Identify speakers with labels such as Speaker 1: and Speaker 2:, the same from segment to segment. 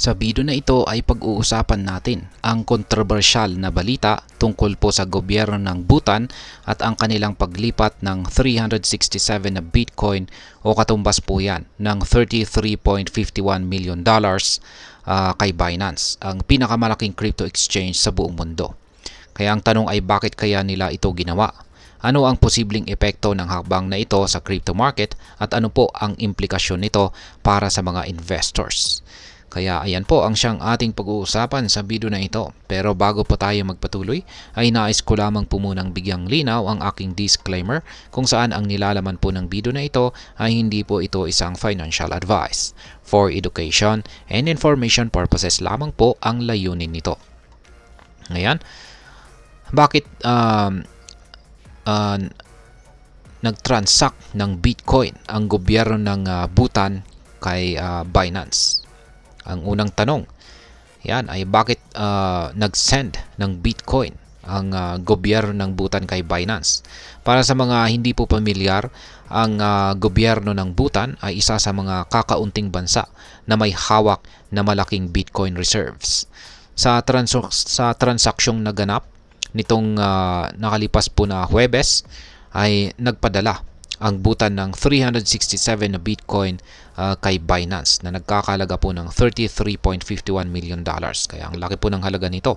Speaker 1: Sa video na ito ay pag-uusapan natin ang kontrobersyal na balita tungkol po sa gobyerno ng Bhutan at ang kanilang paglipat ng 367 na Bitcoin o katumbas po yan ng $33.51 million kay Binance, ang pinakamalaking crypto exchange sa buong mundo. Kaya ang tanong ay bakit kaya nila ito ginawa? Ano ang posibleng epekto ng hakbang na ito sa crypto market at ano po ang implikasyon nito para sa mga investors? Kaya ayan po ang siyang ating pag-uusapan sa video na ito. Pero bago po tayo magpatuloy, ay nais ko lamang po munang bigyang linaw ang aking disclaimer kung saan ang nilalaman po ng video na ito ay hindi po ito isang financial advice. For education and information purposes lamang po ang layunin nito. Ngayon, bakit nag-transact ng Bitcoin ang gobyerno ng Bhutan kay Binance? Ang unang tanong, yan ay bakit nag-send ng Bitcoin ang gobyerno ng Bhutan kay Binance? Para sa mga hindi po pamilyar, ang gobyerno ng Bhutan ay isa sa mga kakaunting bansa na may hawak na malaking Bitcoin reserves. Sa transaksyong naganap nitong nakalipas po na Huwebes ay nagpadala ang Bhutan ng 367 na Bitcoin kay Binance na nagkakalaga po ng $33.51 million. Kaya ang laki po ng halaga nito.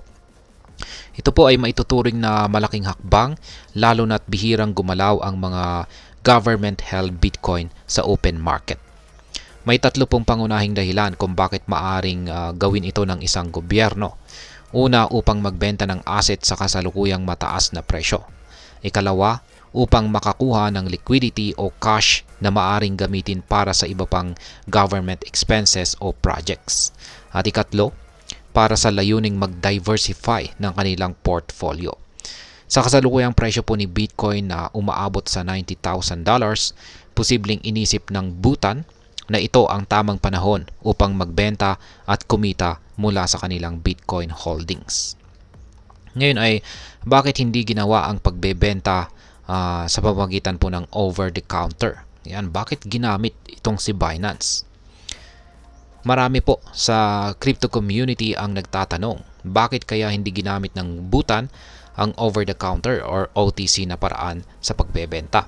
Speaker 1: Ito po ay maituturing na malaking hakbang lalo na't bihirang gumalaw ang mga government-held Bitcoin sa open market. May tatlo pong pangunahing dahilan kung bakit maaring gawin ito ng isang gobyerno. Una, upang magbenta ng asset sa kasalukuyang mataas na presyo. Ikalawa, upang makakuha ng liquidity o cash na maaring gamitin para sa iba pang government expenses o projects. At ikatlo, para sa layuning mag-diversify ng kanilang portfolio. Sa kasalukuyang presyo po ni Bitcoin na umaabot sa $90,000, posibleng inisip ng Bhutan na ito ang tamang panahon upang magbenta at kumita mula sa kanilang Bitcoin holdings. Ngayon ay bakit hindi ginawa ang pagbebenta sa pamamagitan po ng over-the-counter? Yan, bakit ginamit itong si Binance? Marami po sa crypto community ang nagtatanong, bakit kaya hindi ginamit ng Bhutan ang over-the-counter or OTC na paraan sa pagbebenta?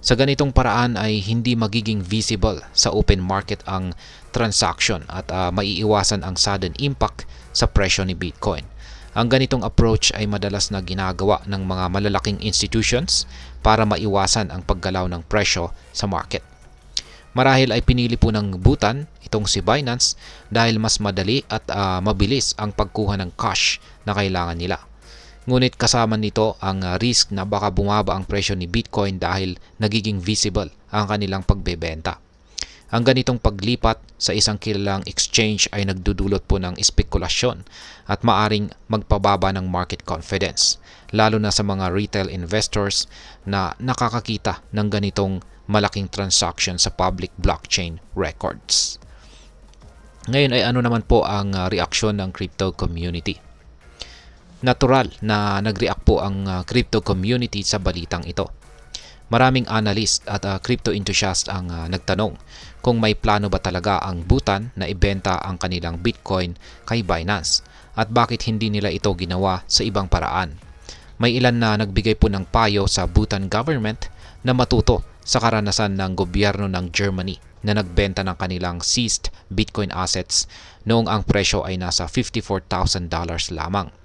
Speaker 1: Sa ganitong paraan ay hindi magiging visible sa open market ang transaction at maiiwasan ang sudden impact sa presyo ni Bitcoin. Ang ganitong approach ay madalas na ginagawa ng mga malalaking institutions para maiwasan ang paggalaw ng presyo sa market. Marahil ay pinili po ng Bhutan itong si Binance dahil mas madali at mabilis ang pagkuha ng cash na kailangan nila. Ngunit kasama nito ang risk na baka bumaba ang presyo ni Bitcoin dahil nagiging visible ang kanilang pagbebenta. Ang ganitong paglipat sa isang kilalang exchange ay nagdudulot po ng espekulasyon at maaring magpababa ng market confidence, lalo na sa mga retail investors na nakakakita ng ganitong malaking transaction sa public blockchain records. Ngayon ay ano naman po ang reaksyon ng crypto community? Natural na nag-react po ang crypto community sa balitang ito. Maraming analyst at crypto enthusiast ang nagtanong kung may plano ba talaga ang Bhutan na ibenta ang kanilang Bitcoin kay Binance at bakit hindi nila ito ginawa sa ibang paraan. May ilan na nagbigay po ng payo sa Bhutan government na matuto sa karanasan ng gobyerno ng Germany na nagbenta ng kanilang seized Bitcoin assets noong ang presyo ay nasa $54,000 lamang.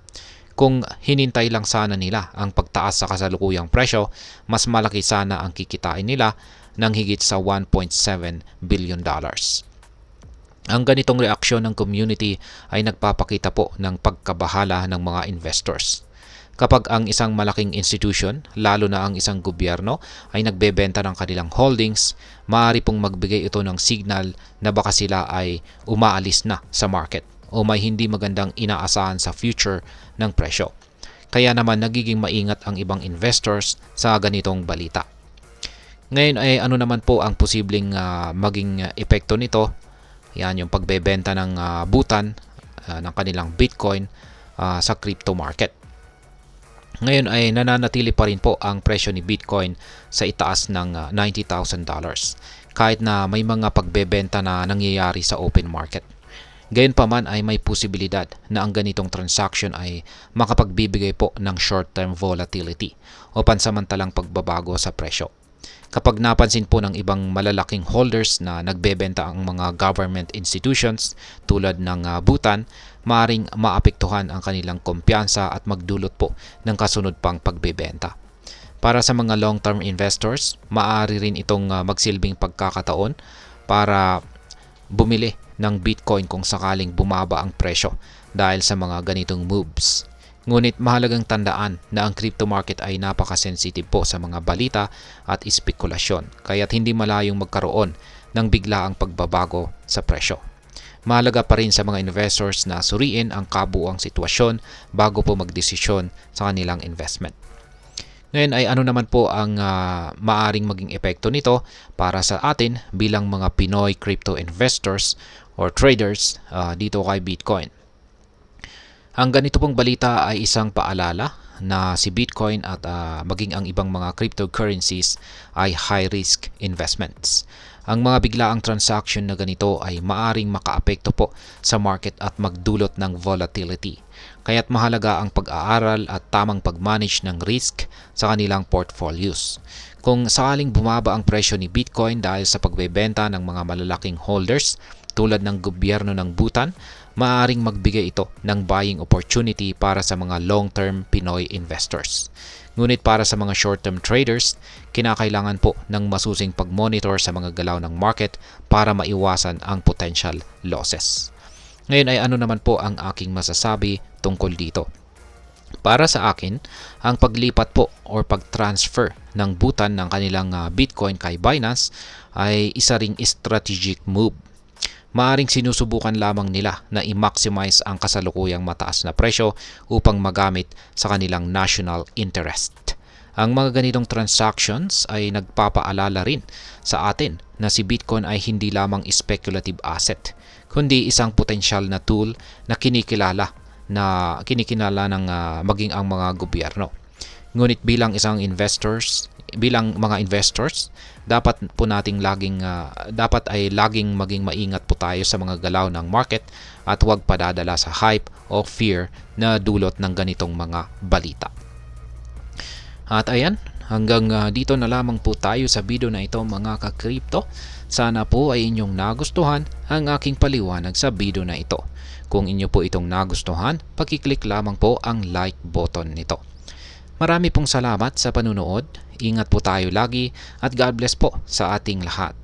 Speaker 1: Kung hinintay lang sana nila ang pagtaas sa kasalukuyang presyo, mas malaki sana ang kikitain nila ng higit sa $1.7 billion. Ang ganitong reaksyon ng community ay nagpapakita po ng pagkabahala ng mga investors. Kapag ang isang malaking institution, lalo na ang isang gobyerno, ay nagbebenta ng kanilang holdings, maaari pong magbigay ito ng signal na baka sila ay umaalis na sa market o may hindi magandang inaasahan sa future ng presyo. Kaya naman nagiging maingat ang ibang investors sa ganitong balita. Ngayon ay ano naman po ang posibleng maging epekto nito? Yan yung pagbebenta ng Bhutan ng kanilang Bitcoin sa crypto market. Ngayon ay nananatili pa rin po ang presyo ni Bitcoin sa itaas ng $90,000 kahit na may mga pagbebenta na nangyayari sa open market. Gayunpaman ay may posibilidad na ang ganitong transaction ay makapagbibigay po ng short-term volatility o pansamantalang pagbabago sa presyo. Kapag napansin po ng ibang malalaking holders na nagbebenta ang mga government institutions tulad ng Bhutan, maaring maapektuhan ang kanilang kumpiyansa at magdulot po ng kasunod pang pagbebenta. Para sa mga long-term investors, maaari rin itong magsilbing pagkakataon para bumili ng Bitcoin kung sakaling bumaba ang presyo dahil sa mga ganitong moves. Ngunit mahalagang tandaan na ang crypto market ay napaka-sensitive po sa mga balita at espekulasyon, kaya't hindi malayong magkaroon ng biglaang pagbabago sa presyo. Mahalaga pa rin sa mga investors na suriin ang kabuuang sitwasyon bago po magdesisyon sa kanilang investment. Ngayon ay ano naman po ang maaring maging epekto nito para sa atin bilang mga Pinoy crypto investors or traders dito kay Bitcoin. Ang ganito pong balita ay isang paalala na si Bitcoin at maging ang ibang mga cryptocurrencies ay high-risk investments. Ang mga biglaang transaction na ganito ay maaring makaapekto po sa market at magdulot ng volatility. Kaya't mahalaga ang pag-aaral at tamang pag-manage ng risk sa kanilang portfolios. Kung sakaling bumaba ang presyo ni Bitcoin dahil sa pagbebenta ng mga malalaking holders tulad ng gobyerno ng Bhutan, maaaring magbigay ito ng buying opportunity para sa mga long-term Pinoy investors. Ngunit para sa mga short-term traders, kinakailangan po ng masusing pag-monitor sa mga galaw ng market para maiwasan ang potential losses. Ngayon ay ano naman po ang aking masasabi tungkol dito. Para sa akin, ang paglipat po or pag-transfer ng Bhutan ng kanilang Bitcoin kay Binance ay isa ring strategic move. Maaring sinusubukan lamang nila na i-maximize ang kasalukuyang mataas na presyo upang magamit sa kanilang national interest. Ang mga ganitong transactions ay nagpapaalala rin sa atin na si Bitcoin ay hindi lamang speculative asset, kundi isang potensyal na tool na kinikilala ng maging ang mga gobyerno. Ngunit bilang mga investors, dapat ay laging maging maingat po tayo sa mga galaw ng market at huwag padadala sa hype o fear na dulot ng ganitong mga balita. At ayan, hanggang dito na lamang po tayo sa video na ito mga ka-crypto. Sana po ay inyong nagustuhan ang aking paliwanag sa video na ito. Kung inyo po itong nagustuhan, pakiclick lamang po ang like button nito. Marami pong salamat sa panunood. Ingat po tayo lagi at God bless po sa ating lahat.